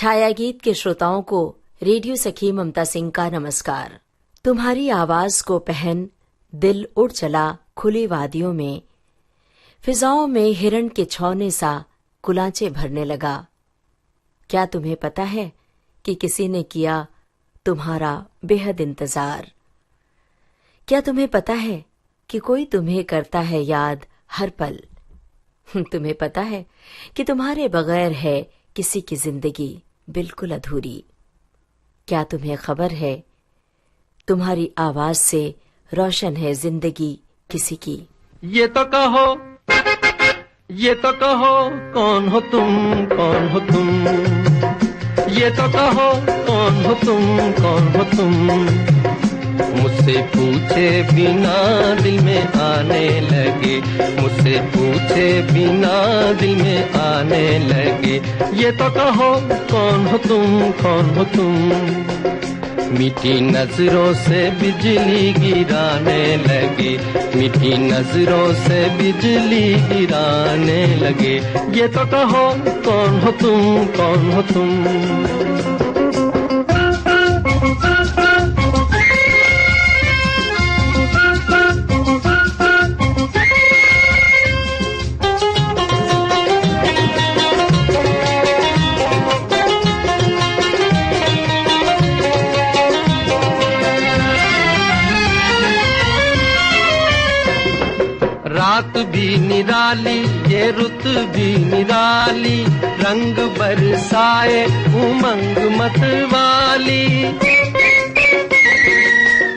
छाया गीत के श्रोताओं को रेडियो सखी ममता सिंह का नमस्कार। तुम्हारी आवाज को पहन दिल उड़ चला खुली वादियों में, फिजाओं में हिरण के छौने सा कुलांचे भरने लगा। क्या तुम्हें पता है कि किसी ने किया तुम्हारा बेहद इंतजार? क्या तुम्हें पता है कि कोई तुम्हें करता है याद हर पल? तुम्हें पता है कि तुम्हारे बगैर है किसी की जिंदगी बिल्कुल अधूरी? क्या तुम्हें खबर है तुम्हारी आवाज से रोशन है जिंदगी किसी की? ये तो कहो कौन हो तुम, कौन हो तुम? ये तो कहो कौन हो तुम? मुझसे पूछे बिना दिल में आने लगे, मुझसे पूछे बिना दिल में आने लगे। ये तो कहो कौन हो तुम? मीठी नजरों से बिजली गिराने लगे, मीठी नजरों से बिजली गिराने लगे। ये तो कहो कौन हो तुम? रात भी निराली, ये रुत भी निराली, रंग बरसाए उमंग मतवाली।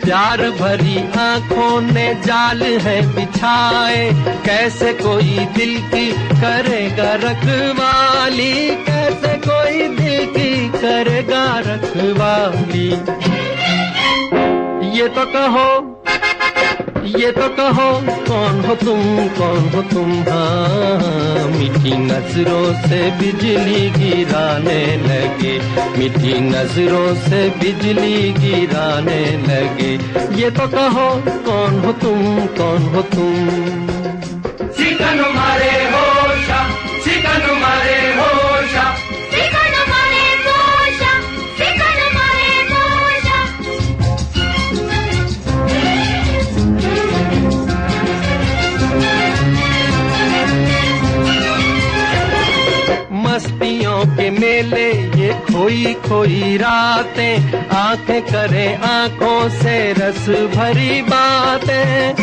प्यार भरी आंखों ने जाल है बिछाए, कैसे कोई दिल की करेगा रखवाली, कैसे कोई दिल की करेगा रखवाली। ये तो कहो कौन हो तुम? हाँ, मीठी नजरों से बिजली गिराने लगे, मीठी नजरों से बिजली गिराने लगे। ये तो कहो कौन हो तुम? चिकन मारे होशा, चिकन मारे होशा, चिकन मारे होशा, चिकन मारे होशा। मस्तियों के मेले ये खोई रातें, आंखें करे आंखों से रस भरी बातें।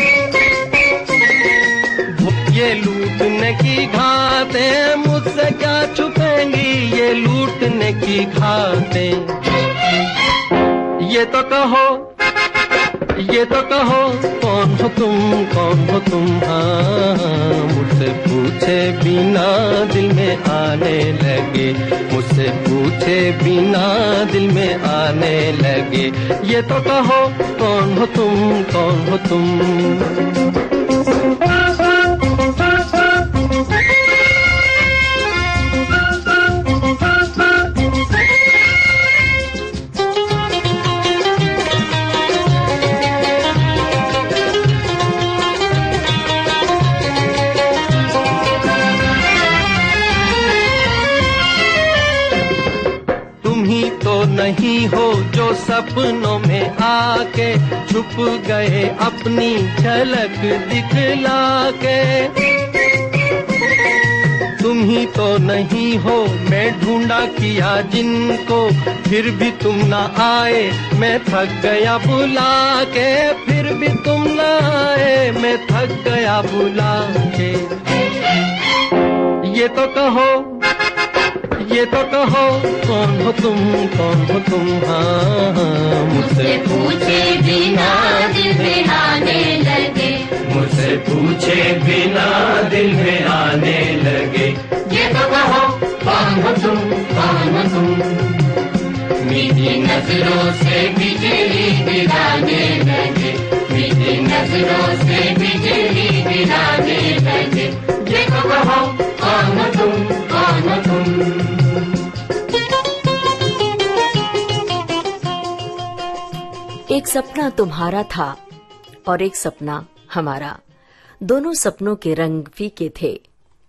ये लूटने की घातें, मुझसे क्या छुपेंगी ये लूटने की घातें। ये तो कहो कौन हो तुम? हाँ, मुझसे पूछे बिना दिल में आने लगे, मुझसे पूछे बिना दिल में आने लगे। ये तो कहो कौन हो तुम? नहीं हो जो सपनों में आके छुप गए अपनी झलक दिखला के। तुम ही तो नहीं हो मैं ढूंढा किया जिनको, फिर भी तुम ना आए मैं थक गया बुला के, फिर भी तुम ना आए मैं थक गया बुला के। ये तो कहो कौन हो तुम? हाँ, मुझसे पूछे बिना दिल में आने लगे, मुझसे पूछे बिना दिल में आने लगे। ये तो कहो कौन हो तुम? मीठी नजरों से बिजली गिराने लगे, मीठी नजरों से बिजली गिराने लगे। ये तो कहो कौन हो तुम? एक सपना तुम्हारा था और एक सपना हमारा। दोनों सपनों के रंग फीके थे,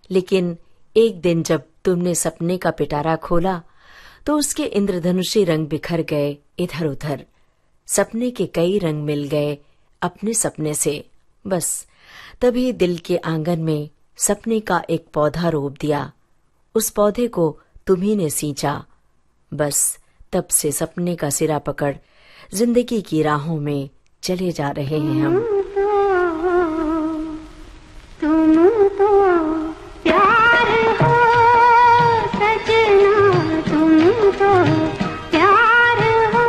लेकिन एक दिन जब तुमने सपने का पिटारा खोला तो उसके इंद्रधनुषी रंग बिखर गए इधर उधर। सपने के कई रंग मिल गए अपने सपने से। बस तभी दिल के आंगन में सपने का एक पौधा रोप दिया। उस पौधे को तुम्ही ने सींचा। बस तब से सपने का सिरा पकड़ जिंदगी की राहों में चले जा रहे हैं हम। तुम तो प्यार हो सजना, तुम तो प्यार हो,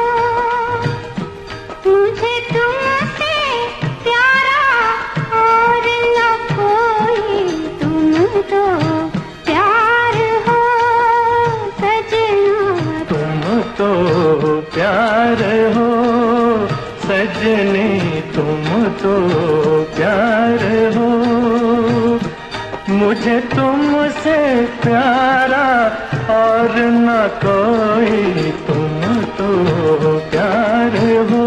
मुझे तुमसे प्यारा और न कोई। तुम तो प्यार हो सजना, तुम तो प्यार हो सजनी, तुम तो प्यार हो, मुझे तुमसे प्यारा और न कोई। तुम तो प्यार हो।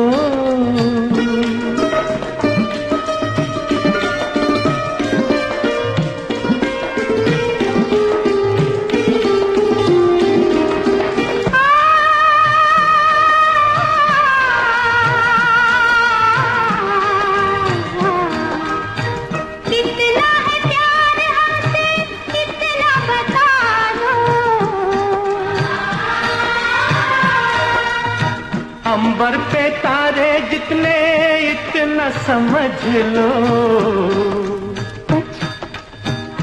अंबर पे तारे जितने इतना समझ लो।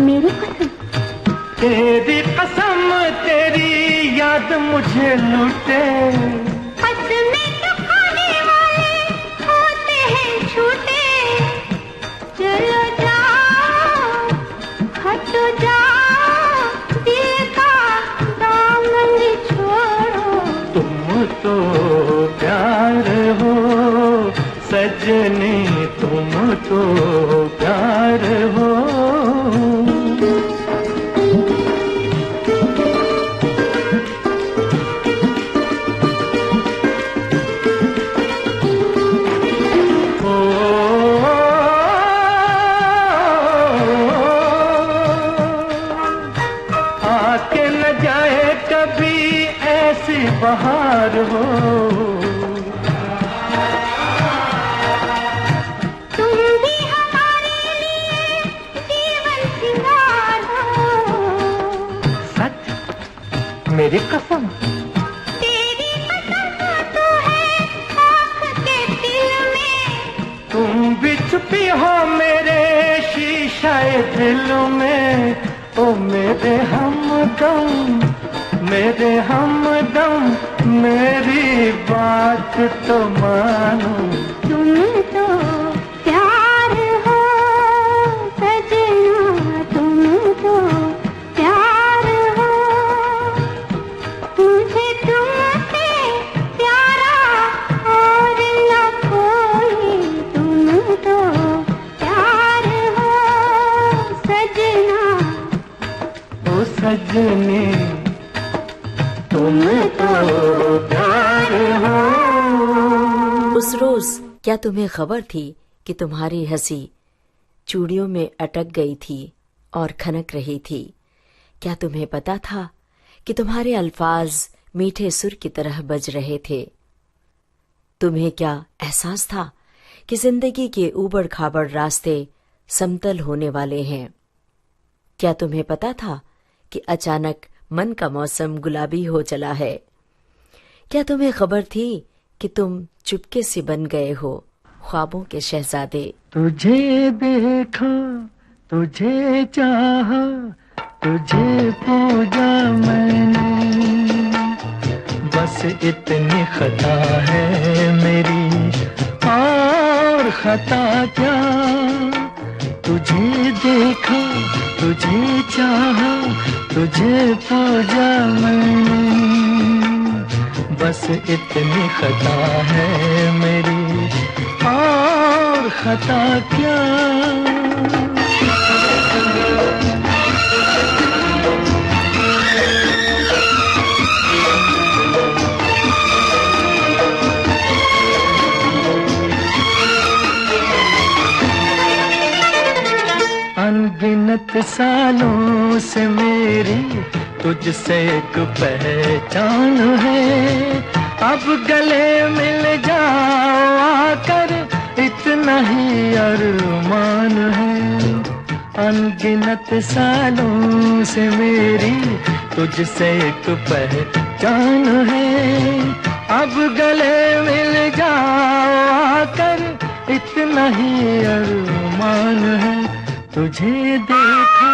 मेरी कसम, तेरी कसम, तेरी याद मुझे लूटे। कसमें तो खाने वाले होते हैं झूठे। चलो जाओ, हटो जाओ, दिल का दामन छोड़ो। तुम तो प्यार हो सजनी, तुम तो प्यार हो। आके न जाए कभी ऐसी बहार हो। तुम भी हमारे लिए जीवन सिंगार हो। सच, मेरी कसम। तेरी कसम तो है आँख के दिल में। तुम भी छुपी हो मेरे शीशाए दिल में। ओ मेरे हमदम, मेरे हमदम, मेरी बात तो मानो। तुम तो प्यार हो सजना, तुम तो प्यार हो, मुझे तुमसे प्यारा और न कोई। तुम तो प्यार हो सजना, ओ सजनी, तुम तो प्यार हो। उस रोज क्या तुम्हें खबर थी कि तुम्हारी हंसी चूड़ियों में अटक गई थी और खनक रही थी? क्या तुम्हें पता था कि तुम्हारे अल्फाज मीठे सुर की तरह बज रहे थे? तुम्हें क्या एहसास था कि जिंदगी के ऊबड़ खाबड़ रास्ते समतल होने वाले हैं? क्या तुम्हें पता था कि अचानक मन का मौसम गुलाबी हो चला है? क्या तुम्हें खबर थी कि तुम चुपके से बन गए हो ख्वाबों के शहजादे? तुझे देखा, तुझे चाहा, तुझे पूजा मैंने, बस इतनी खता है मेरी, और खता क्या? तुझे देखा, तुझे चाहा, तुझे पूजा मैंने, बस इतनी खता है मेरी, और खता क्या? अनगिनत सालों से मेरी तुझसे एक पहचान है, अब गले मिल जाओ आकर, इतना ही अरमान है। अनगिनत सालों से मेरी तुझसे एक पहचान है, अब गले मिल जाओ आकर, इतना ही अरमान है। तुझे देखा,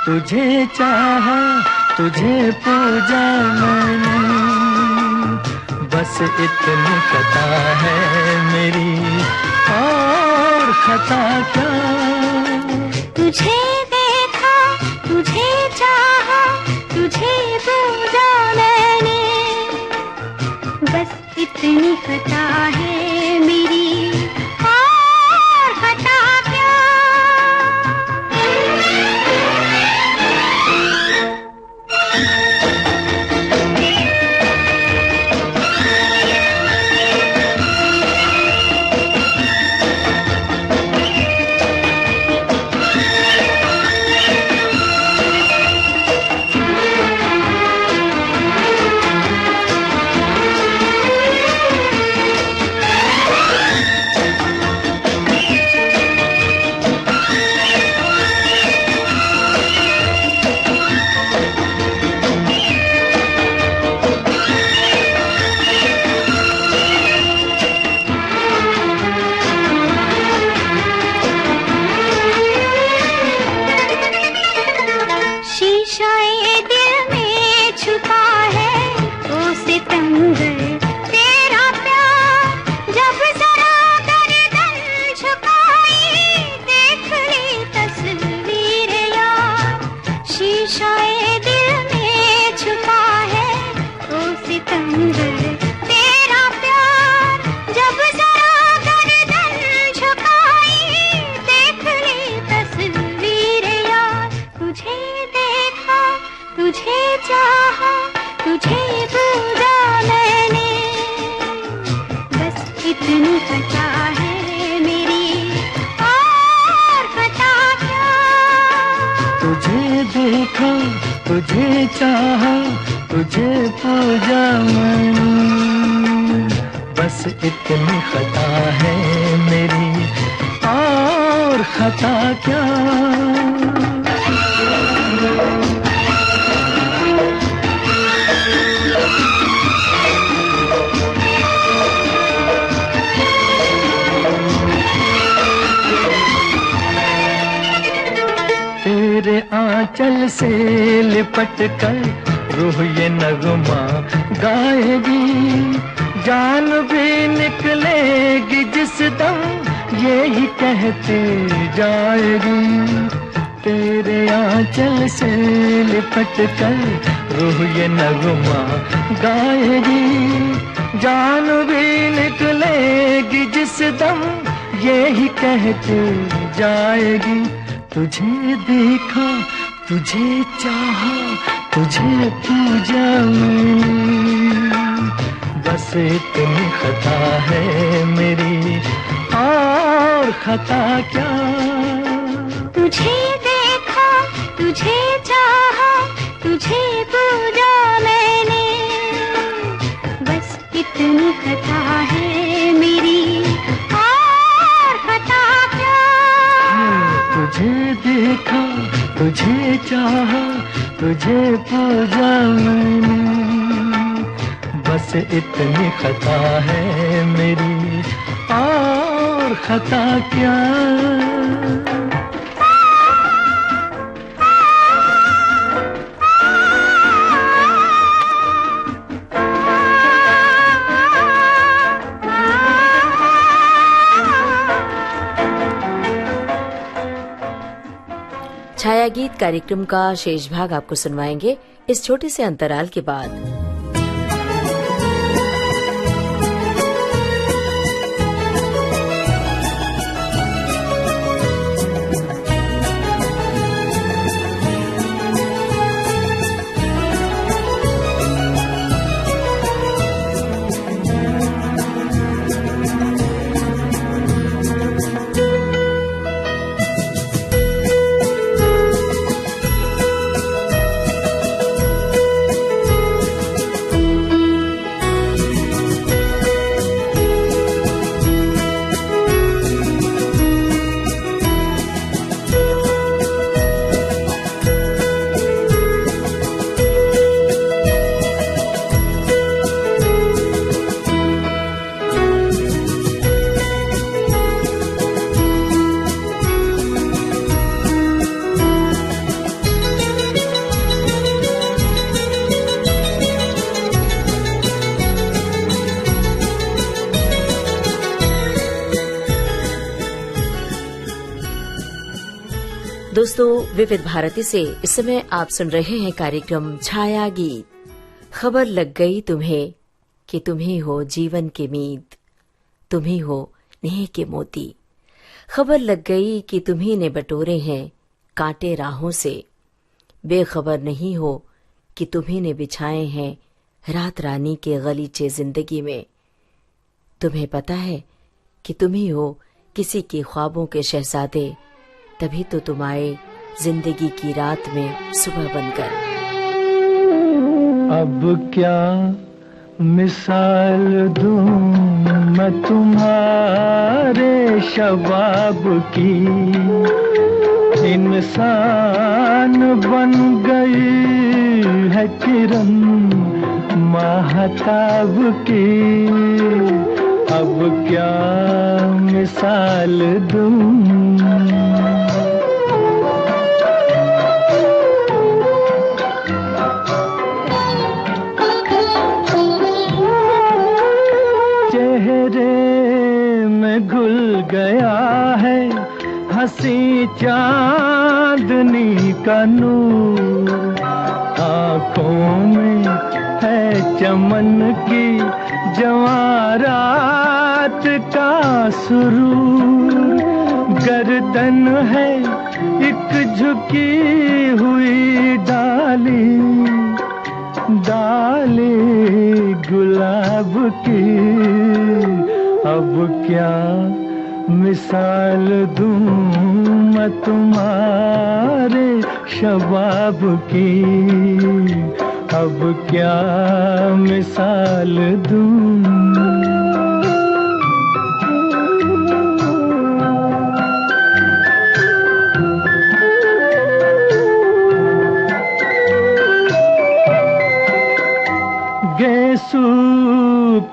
तुझे चाहा, तुझे पूजा मैंने, बस इतनी खता है मेरी, और खता क्या। तुझे देखा, तुझे चाहा, तुझे पूजा मैंने, बस इतनी खता है मेरी, और खता क्या। तुझे चाहा, तुझे पूजा मैंने, बस इतनी खता है मेरी, और खता क्या। तेरे आंचल से लिपट कर रूह ये नगमा गाएगी, जान भी निकलेगी जिस दम यही कहते जाएगी। तेरे आंचल से लिपट कर रूह ये नगमा गाएगी, जान भी निकलेगी जिस दम यही कहते जाएगी। तुझे देखा, तुझे चाहा, तुझे पूजा मैंने, बस इतनी खता है मेरी, और खता क्या। तुझे देखा, तुझे चाहा, तुझे पूजा मैंने, बस इतनी खता है मेरी, और खता क्या। तुझे देखा, तुझे चाहा, तुझे पूजा मैंने, बस इतनी खता है मेरी, और खता क्या। छाया गीत कार्यक्रम का शेष भाग आपको सुनवाएंगे इस छोटे से अंतराल के बाद। दोस्तों, विविध भारती से इस समय आप सुन रहे हैं कार्यक्रम छाया गीत। खबर लग गई तुम्हें कि तुम ही हो जीवन के मीत, तुम ही हो नेह के मोती। खबर लग गई कि तुम ही ने बटोरे हैं कांटे राहों से, बेखबर नहीं हो कि तुम ही ने बिछाए हैं रात रानी के गलीचे जिंदगी में। तुम्हें पता है कि तुम ही हो किसी के ख्वाबों के शहजादे, तभी तो तुम आए जिंदगी की रात में सुबह बनकर। अब क्या मिसाल दूं मैं तुम्हारे शबाब की, इंसान बन गई है किरण महताब की। अब क्या मिसाल दूं, घुल गया है हंसी चांदनी का नूर, आँखों में है चमन की जवां रात का सुरूर, गर्दन है एक झुकी हुई डाली, डाली गुलाब की। अब क्या मिसाल दूं मैं तुम्हारे शबाब की, अब क्या मिसाल दूं। गेसू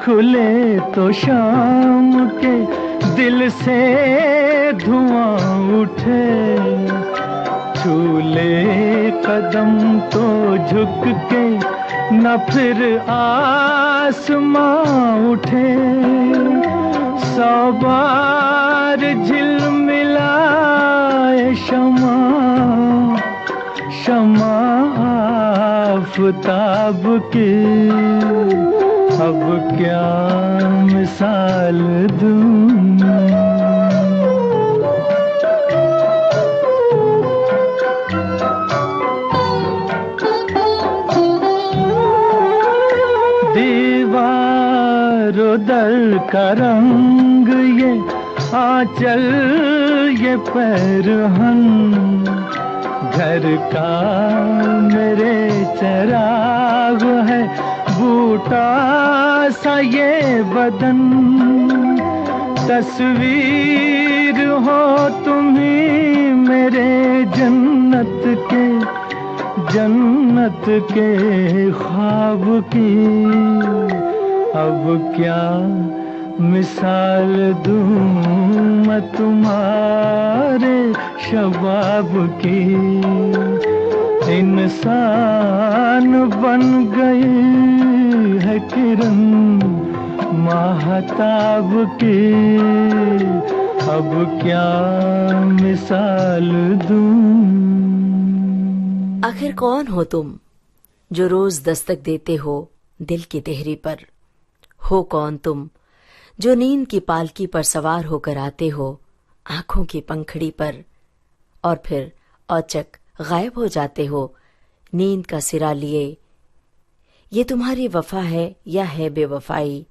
खुले तो शाम के दिल से धुआं उठे, छूले कदम तो झुक के न फिर आसमां उठे, 100 बार झिलमिलाए शमा, शमा आफताब की। अब क्या मिसाल दूं, दीवारों दर का रंग ये आंचल ये पैरहन, घर का मेरे चराग है बूटा सा ये बदन, तस्वीर हो तुम्ही मेरे जन्नत के, जन्नत के ख्वाब की। अब क्या मिसाल दूं मैं तुम्हारे शबाब की, इंसान बन गई है किरण महताब की। अब क्या मिसाल दूं। आखिर कौन हो तुम जो रोज दस्तक देते हो दिल की देहरी पर? हो कौन तुम जो नींद की पालकी पर सवार होकर आते हो आंखों की पंखड़ी पर, और फिर औचक गायब हो जाते हो नींद का सिरा लिए? ये तुम्हारी वफा है या है बेवफाई,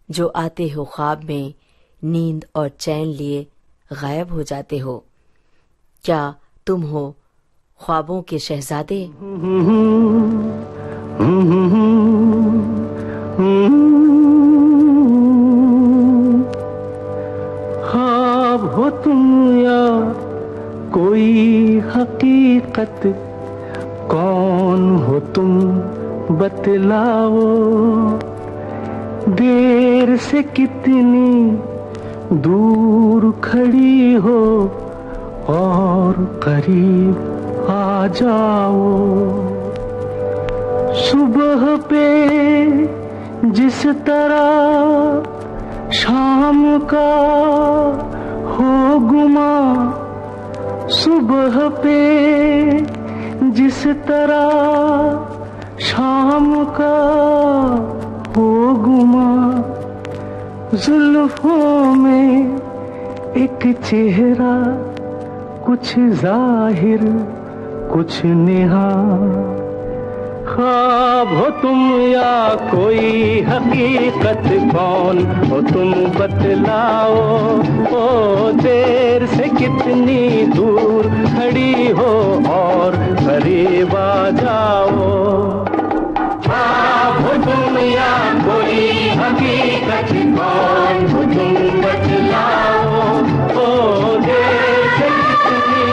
जो आते हो ख्वाब में नींद और चैन लिए गायब हो जाते हो? क्या तुम हो ख्वाबों के शहजादे? ख्वाब हो तुम या कोई हकीकत, कौन हो तुम बतलाओ। देर से कितनी दूर खड़ी हो और करीब आ जाओ। सुबह पे जिस तरह शाम का हो गुमा, सुबह पे जिस तरह शाम का हो गुमा, जुल्फों में एक चेहरा, कुछ जाहिर कुछ नेहा। ख्वाब हो तुम या कोई हकीकत, कौन हो तुम बतलाओ। ओ देर से कितनी दूर खड़ी हो और करीब आ जाओ। ख्वाब हो तुम या कोई हकीकत, कौन हो तुम बतलाओ। ओ देर से कितनी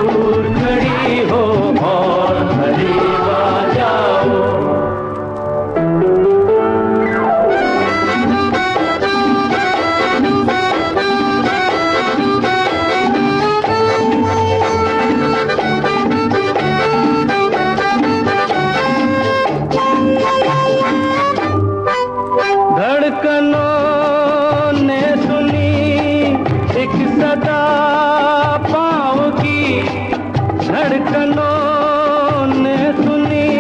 दूर खड़ी हो और करीब आ जाओ। धड़कनों ने सुनी एक सदा पाँव की, धड़कनों ने सुनी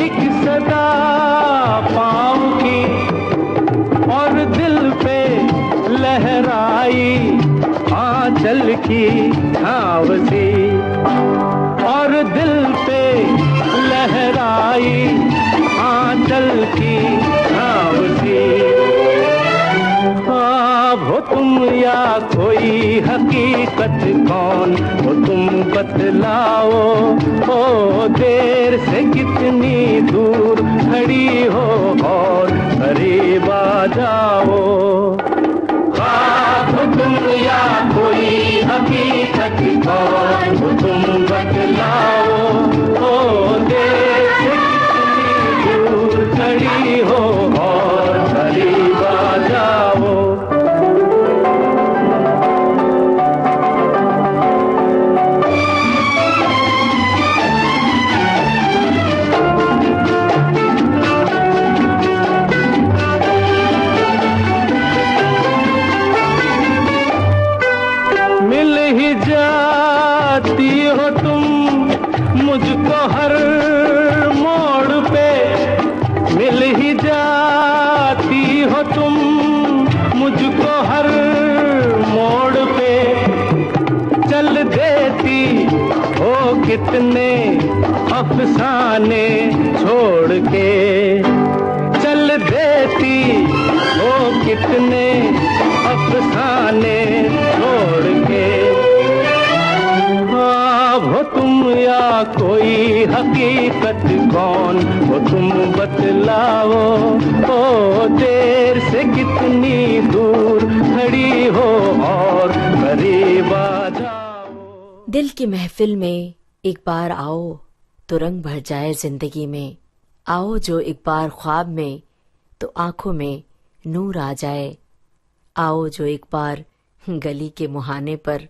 एक सदा पाँव की, और दिल पे लहराई आंचल की छाँव सी, और दिल पे लहराई आंचल की छाँव सी। ख्वाब हो तुम या कोई हकीकत, कौन हो तुम बतलाओ। ओ देर से कितनी दूर खड़ी हो और करीब आ जाओ। ख्वाब हो तुम या कोई हकीकत, कौन हो तुम बतलाओ। ओ देर से कितनी दूर खड़ी हो और करीब आ जाओ। मिल ही जाती हो तुम मुझको हर मोड़ पे, मिल ही जाती हो तुम मुझको हर मोड़ पे। चल देती हो कितने अफसाने छोड़ के, चल देती हो कितने अफसाने छोड़ के। ख्वाब हो तुम या कोई हकीकत, कौन हो तुम बतलाओ। ओ देर से कितनी दूर खड़ी हो और करीब आ जाओ। दिल की महफिल में एक बार आओ तो रंग भर जाए जिंदगी में। आओ जो एक बार ख्वाब में तो आंखों में नूर आ जाए। आओ जो एक बार गली के मुहाने पर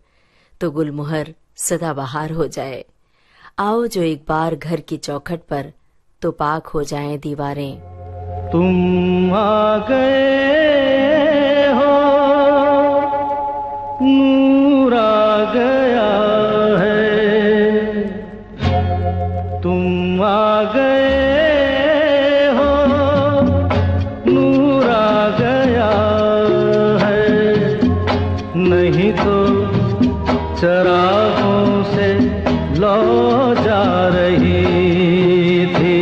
तो गुलमोहर सदाबहार हो जाए। आओ जो एक बार घर की चौखट पर तो पाक हो जाएं दीवारें। तुम आ गए हो, नूर आ गया है। तुम आ गए हो, नूर आ गया है। नहीं तो चरागों से लौ जा रही थी।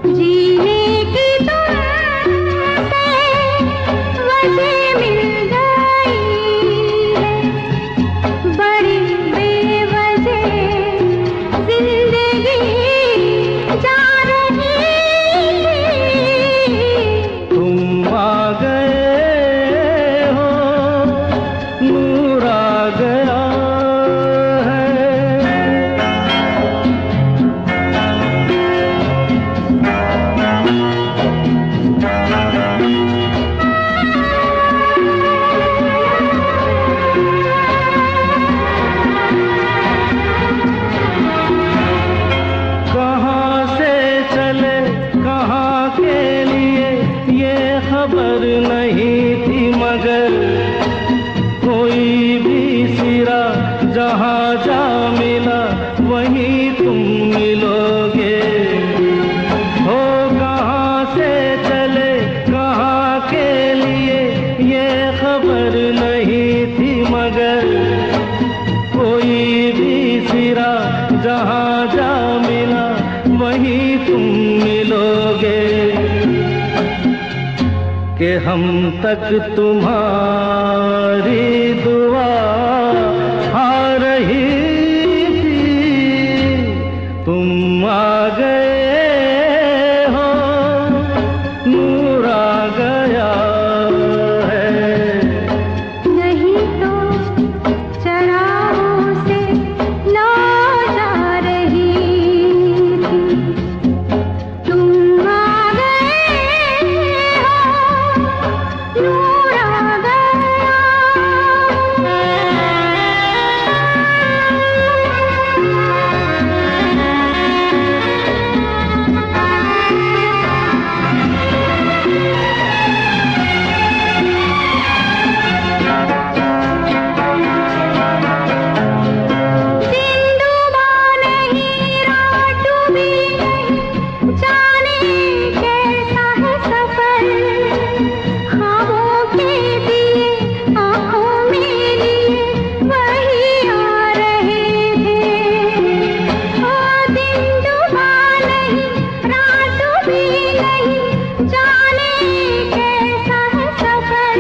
जीने की तुमसे वजह मिल गई है, बड़ी बेवजह जिंदगी जा रही है। तुम आ गए हो, नूर आ गया है। कहाँ से चले कहाँ के लिए ये खबर नहीं थी, मगर कोई भी सिरा जा जहाँ जा मिला वहीं तुम मिलोगे। हो कहाँ से चले कहाँ के लिए ये खबर नहीं थी, मगर कोई भी सिरा जहाँ जा मिला वहीं तुम मिलोगे। कि हम तक तुम्हारी दुआ आ रही थी, तुम आ गए हो, नूर आ गया है। नहीं तो चरागों से ना जा रही थी, तुम आ गए हो, नूर आ गया। दिन डूबा नहीं, रात डूबी नहीं, जाने कैसा है सफर। ख्वाबों के दिए आँखों में लिए वही आ रहे थे। दिन डूबा नहीं, रात डूबी नहीं, जाने कैसा है सफर।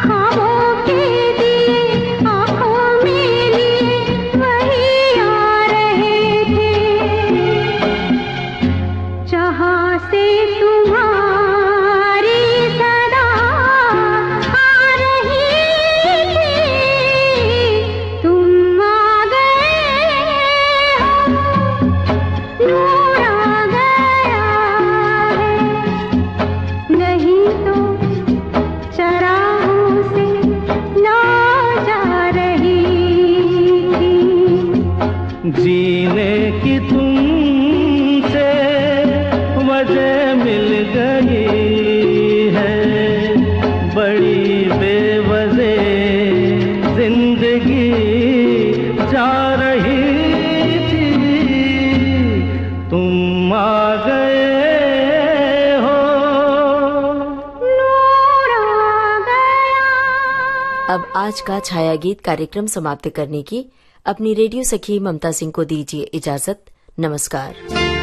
ख्वाबों के दिए आँखों में लिए वही आ रहे थे। जहाँ से तुम्हारी सदा आ रही थी, तुम आ गए हो, नूर आ गया है। नहीं तो चरागों से ना जा रही थी। जीने की तुमसे वजह मिल गई है, बड़ी बेवजह जिंदगी जा रही थी, तुम आ गए हो, नूर आ गया। अब आज का छाया गीत कार्यक्रम समाप्त करने की अपनी रेडियो सखी ममता सिंह को दीजिए इजाजत। नमस्कार।